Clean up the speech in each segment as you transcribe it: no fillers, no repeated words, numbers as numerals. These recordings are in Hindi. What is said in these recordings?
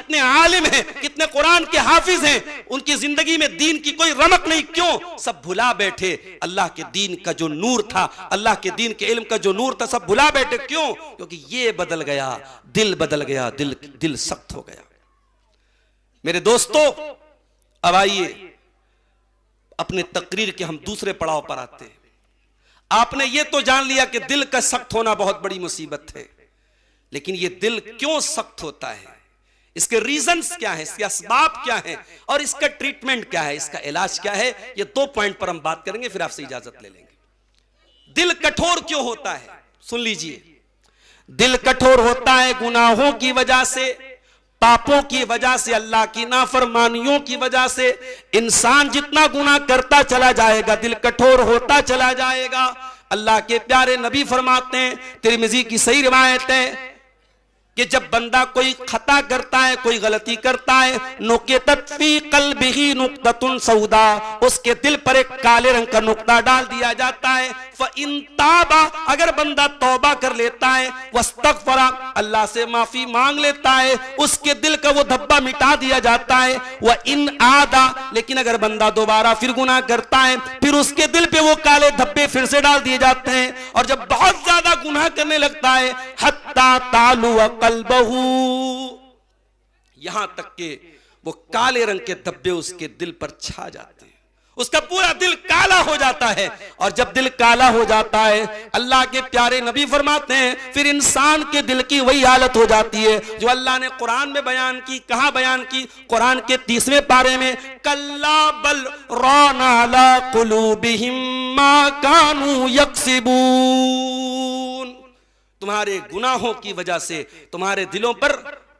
कितने आलिम हैं, कितने कुरान के हाफिज हैं, उनकी जिंदगी में दीन की कोई रमक नहीं, क्यों? सब भुला बैठे अल्लाह के दीन का जो नूर था, अल्लाह के दीन के इल्म का जो नूर था, सब भुला बैठे। क्यों? क्योंकि ये बदल गया, दिल बदल गया, दिल सख्त हो गया। मेरे दोस्तों, अब आइए अपने तकरीर के हम दूसरे पड़ाव पर आते हैं। आपने ये तो जान लिया कि दिल का सख्त होना बहुत बड़ी मुसीबत है, लेकिन ये दिल क्यों सख्त होता है, इसके रीजंस क्या है, इसके असबाब क्या है और इसका ट्रीटमेंट क्या है, इसका इलाज क्या है, ये 2 पॉइंट पर हम बात करेंगे, फिर आपसे इजाजत ले लेंगे। दिल कठोर क्यों होता है? सुन लीजिए, दिल कठोर होता है गुनाहों की वजह से, पापों की वजह से, अल्लाह की नाफरमानियों की वजह से। इंसान जितना गुनाह करता चला जाएगा, दिल कठोर होता चला जाएगा। अल्लाह के प्यारे नबी फरमाते हैं, तिरमिज़ी की सही रिवायत है, कि जब बंदा कोई खता करता है, कोई गलती करता है, नुक़ितत फ़ी क़ल्बिही नुक़्ततुन सौदा, उसके दिल पर एक काले रंग का नुक्ता डाल दिया जाता है। फ़इन ताबा, अगर बंदा तौबा कर लेता है, वस्तग़फ़रा, अल्लाह से माफी मांग लेता है, उसके दिल का वो धब्बा मिटा दिया जाता है। व इन आदा, लेकिन अगर बंदा दोबारा फिर गुनाह करता है, फिर उसके दिल पे वो काले धब्बे फिर से डाल दिए जाते हैं। और जब बहुत ज्यादा गुनाह करने लगता है, हत्ता तालु क़ल्बहू, यहां तक के वो काले रंग के धब्बे उसके दिल पर छा जाते हैं, उसका पूरा दिल काला हो जाता है। और जब दिल काला हो जाता है, अल्लाह के प्यारे नबी फरमाते हैं, फिर इंसान के दिल की वही हालत हो जाती है जो अल्लाह ने कुरान में बयान की। कहां बयान की? कुरान के 30वें पारे में, कल्ला बल राना अला कुलूबिहिम मा कानू यक्सिबून, तुम्हारे गुनाहों की वजह से तुम्हारे दिलों पर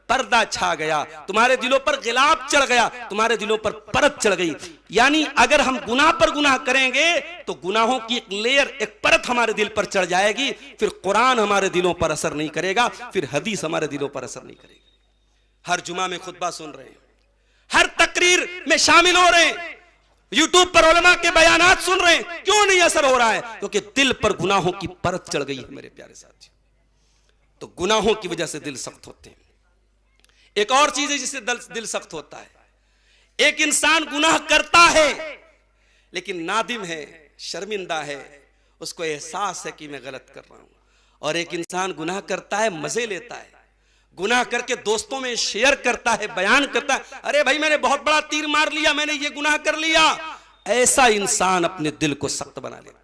पर्दा छा गया, तुम्हारे दिलों पर गिलाब चढ़ गया, तुम्हारे दिलों पर परत चढ़ गई। यानी अगर हम गुनाह पर गुनाह करेंगे तो गुनाहों की एक लेयर, एक परत हमारे दिल पर चढ़ जाएगी, फिर कुरान हमारे दिलों पर असर नहीं करेगा, फिर हदीस हमारे दिलों पर असर नहीं करेगी। हर जुमा में खुतबा सुन रहे हैं, हर तकरीर में शामिल हो रहे हैं, यूट्यूब पर उलमा के बयानात सुन रहे हैं, क्यों नहीं असर हो रहा है? क्योंकि दिल पर गुनाहों की परत चढ़ गई है मेरे प्यारे साथी। तो गुनाहों की वजह से दिल सख्त होते हैं। एक और चीज है जिससे दिल सख्त होता है, एक इंसान गुनाह करता है लेकिन नादिम है, शर्मिंदा है, उसको एहसास है कि मैं गलत कर रहा हूं। और एक इंसान गुनाह करता है, मजे लेता है, गुनाह करके दोस्तों में शेयर करता है, बयान करता है, अरे भाई मैंने बहुत बड़ा तीर मार लिया, मैंने ये गुनाह कर लिया। ऐसा इंसान अपने दिल को सख्त बना लेता है।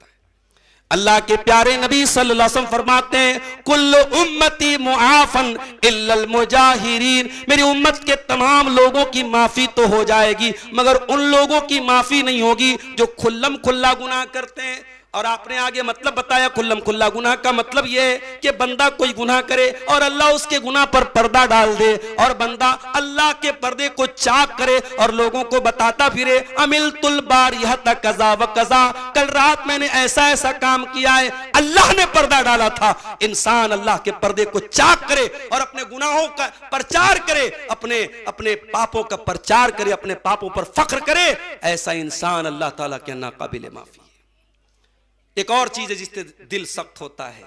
अल्लाह के प्यारे नबी सल्लल्लाहु अलैहि वसल्लम फरमाते हैं, कुल्लु उम्मती मुआफन इल्लल मुजाहिरीन, मेरी उम्मत के तमाम लोगों की माफी तो हो जाएगी, मगर उन लोगों की माफी नहीं होगी जो खुल्लम खुल्ला गुनाह करते हैं। और आपने आगे मतलब बताया, खुल्लम खुल्ला गुनाह का मतलब यह है कि बंदा कोई गुनाह करे और अल्लाह उसके गुनाह पर पर्दा डाल दे, और बंदा अल्लाह के पर्दे को चाक करे और लोगों को बताता फिरे, अमिलतुल बारिहत कज़ा व कज़ा, कल रात मैंने ऐसा ऐसा काम किया है, अल्लाह ने पर्दा डाला था। इंसान अल्लाह के पर्दे को चाक करे और अपने गुनाहों का प्रचार करे, अपने पापों का प्रचार करे, अपने पापों पर फख्र करे, ऐसा इंसान अल्लाह ताला के नाकाबिले माफी। एक और चीज है जिससे दिल सख्त होता है,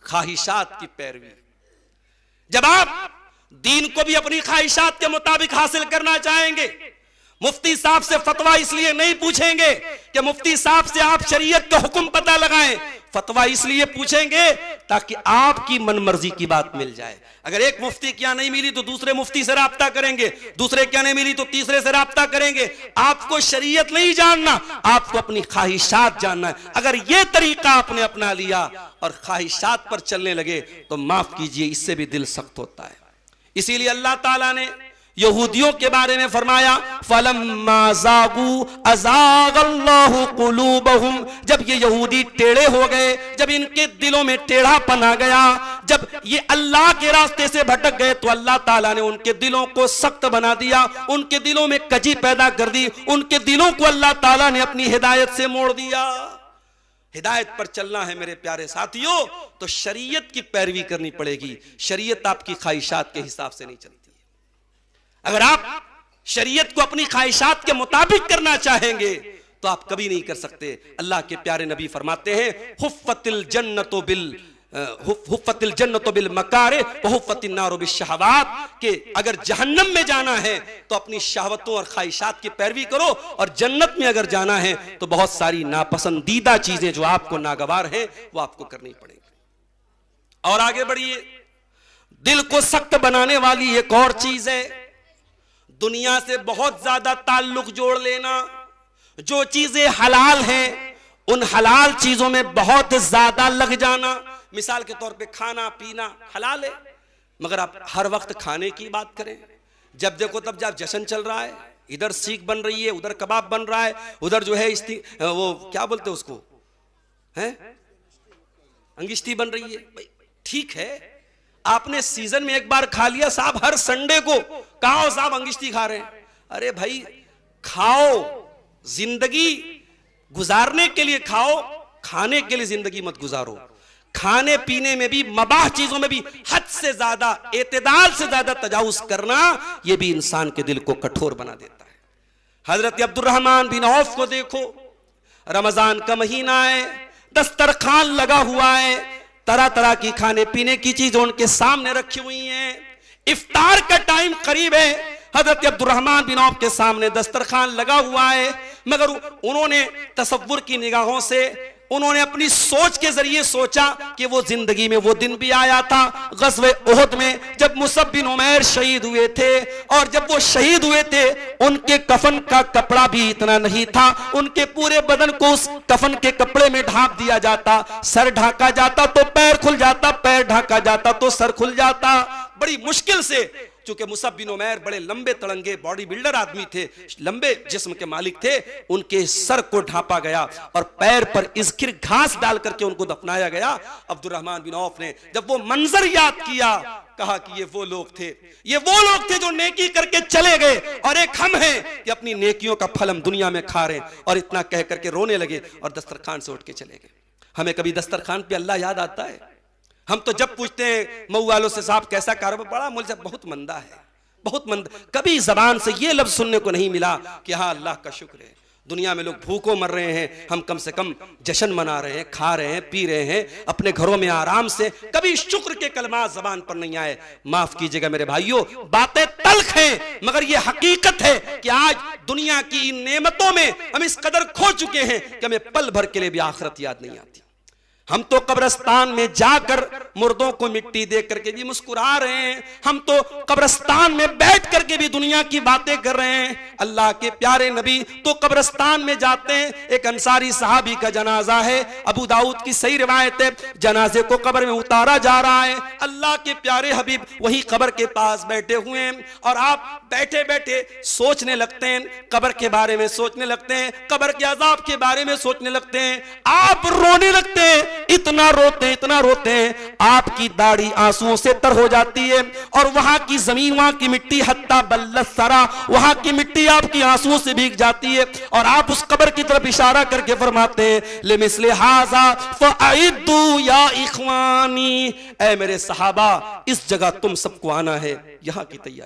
ख्वाहिशात की पैरवी। जब आप दीन को भी अपनी ख्वाहिशात के मुताबिक हासिल करना चाहेंगे, मुफ्ती साहब से फतवा इसलिए नहीं पूछेंगे कि मुफ्ती साहब से आप शरीयत का हुक्म पता लगाएं, फतवा इसलिए पूछेंगे ताकि आपकी मनमर्जी की बात मिल जाए। अगर एक मुफ्ती क्या नहीं मिली तो दूसरे मुफ्ती से राब्ता करेंगे, दूसरे क्या नहीं मिली तो तीसरे से राब्ता करेंगे। आपको शरीयत नहीं जानना, आपको अपनी ख्वाहिशात जानना है। अगर ये तरीका आपने अपना लिया और ख्वाहिशात पर चलने लगे तो माफ कीजिए, इससे भी दिल सख्त होता है। इसीलिए अल्लाह ताला ने यहूदियों के बारे में फरमाया, फलम्मा ज़ागू अज़ागल्लाहु क़ुलूबहुम, जब ये यहूदी टेढ़े हो गए, जब इनके दिलों में टेढ़ापन आ गया, जब ये अल्लाह के रास्ते से भटक गए, तो अल्लाह ताला ने उनके दिलों को सख्त बना दिया, उनके दिलों में कजी पैदा कर दी, उनके दिलों को अल्लाह ताला ने अपनी हिदायत से मोड़ दिया। हिदायत पर चलना है मेरे प्यारे साथियों तो शरीयत की पैरवी करनी पड़ेगी। शरीयत आपकी ख्वाहिशात के हिसाब से नहीं चलती। अगर आप शरीयत को अपनी ख्वाहिशात के मुताबिक करना चाहेंगे तो आप कभी नहीं कर सकते। अल्लाह के प्यारे नबी फरमाते हैं, हुफ़्फ़तिल जन्नतु बिल हुफ़्फ़तिल जन्नतु बिल मकारिह व हुफ़्फ़तिन नारु बिश्शहवात, कि अगर जहन्नम में जाना है तो अपनी शहवतों और ख्वाहिशात की पैरवी करो, और जन्नत में अगर जाना है तो बहुत सारी नापसंदीदा चीजें जो आपको नागवार हैं वो आपको करनी पड़ेगी। और आगे बढ़िए, दिल को सख्त बनाने वाली एक और चीज है, दुनिया से बहुत ज्यादा ताल्लुक जोड़ लेना। जो चीजें हलाल हैं उन हलाल चीजों में बहुत ज्यादा लग जाना। मिसाल के तौर पे खाना पीना हलाल है, मगर आप हर वक्त खाने की बात करें, जब देखो तब जब जश्न चल रहा है, इधर सीख बन रही है, उधर कबाब बन रहा है, उधर जो है वो क्या बोलते हैं उसको, है अंगिश्ती बन रही है। भाई ठीक है, आपने सीजन में एक बार खा लिया, साहब हर संडे को कहा साहब अंगिश्ती खा रहे हैं। अरे भाई खाओ, जिंदगी गुजारने के लिए खाओ, खाने के लिए जिंदगी मत गुजारो। खाने पीने में भी, मबाह चीजों में भी हद से ज्यादा, एतदाल से ज्यादा तजावुज करना, यह भी इंसान के दिल को कठोर बना देता है। हजरत अब्दुर्रहमान बिन औफ को देखो, रमजान का महीना है, दस्तरखान लगा हुआ है, तरह तरह की खाने पीने की चीजें उनके सामने रखी हुई हैं, इफ्तार का टाइम करीब है, हजरत अब्दुर्रहमान बिन औफ के सामने दस्तरखान लगा हुआ है, मगर उन्होंने तसव्वुर की निगाहों से, उन्होंने अपनी सोच के जरिए सोचा कि वो जिंदगी में वो दिन भी आया था ग़ज़वे उहद में, जब मुसअब बिन उमैर शहीद हुए थे, और जब वो शहीद हुए थे उनके कफन का कपड़ा भी इतना नहीं था, उनके पूरे बदन को उस कफन के कपड़े में ढांप दिया जाता, सर ढाका जाता तो पैर खुल जाता, पैर ढाका जाता तो सर खुल जाता। बड़ी मुश्किल से, चूंकि मुसअब बिन उमैर बड़े लंबे तड़ंगे बॉडी बिल्डर आदमी थे, लंबे जिस्म के मालिक थे, उनके सर को ढांपा गया और पैर पर इज़खिर घास डाल करके उनको दफनाया गया। अब्दुर्रहमान बिन औफ ने जब वो मंजर याद किया, कहा कि ये वो लोग थे, ये वो लोग थे जो नेकी करके चले गए, और एक हम हैं कि अपनी नेकियों का फल हम दुनिया में खा रहे हैं। और इतना कह करके रोने लगे और दस्तरखान से उठ के चले गए। हमें कभी दस्तरखान पे अल्लाह याद आता है? हम तो जब पूछते हैं मऊ वालों से, साहब कैसा कारोबार, बड़ा मुझे साहब बहुत मंदा है, बहुत मंदा। कभी जबान से ये लफ्ज सुनने को नहीं मिला कि हाँ अल्लाह का शुक्र है, दुनिया में लोग भूखों मर रहे हैं, हम कम से कम जश्न मना रहे हैं, खा रहे हैं, पी रहे हैं अपने घरों में आराम से। कभी शुक्र के कलमात जबान पर नहीं आए। माफ कीजिएगा मेरे भाइयों, बातें तल्ख हैं, मगर ये हकीकत है कि आज दुनिया की इन नेमतों में हम इस कदर खो चुके हैं कि हमें पल भर के लिए भी आखिरत याद नहीं आती। हम तो कब्रिस्तान में जाकर मुर्दों को मिट्टी दे करके भी मुस्कुरा रहे हैं, हम तो कब्रिस्तान में बैठ करके भी दुनिया की बातें कर रहे हैं। अल्लाह के प्यारे नबी तो कब्रिस्तान में जाते हैं। एक अंसारी सहाबी का जनाजा है, अबू दाऊद की सही रिवायत है, जनाजे को कब्र में उतारा जा रहा है, अल्लाह के प्यारे हबीब वही कब्र के पास बैठे हुए हैं, और आप बैठे बैठे सोचने लगते हैं, कब्र के बारे में सोचने लगते हैं, कब्र के अजाब के बारे में सोचने लगते हैं, आप रोने लगते हैं, इतना रोते हैं, आपकी दाढ़ी आंसुओं से तर हो जाती है, और वहां की जमीन, वहां की मिट्टी, हत्ता बल्लत सरा, वहां की मिट्टी आपकी आंसुओं से भीग जाती है, और आप उस कब्र की तरफ इशारा करके फरमाते हैं, लिमिस्ले हाजा फअइदू या इख्वानी, ऐ मेरे सहाबा इस जगह तुम सबको आना है, यहां की तैयारी।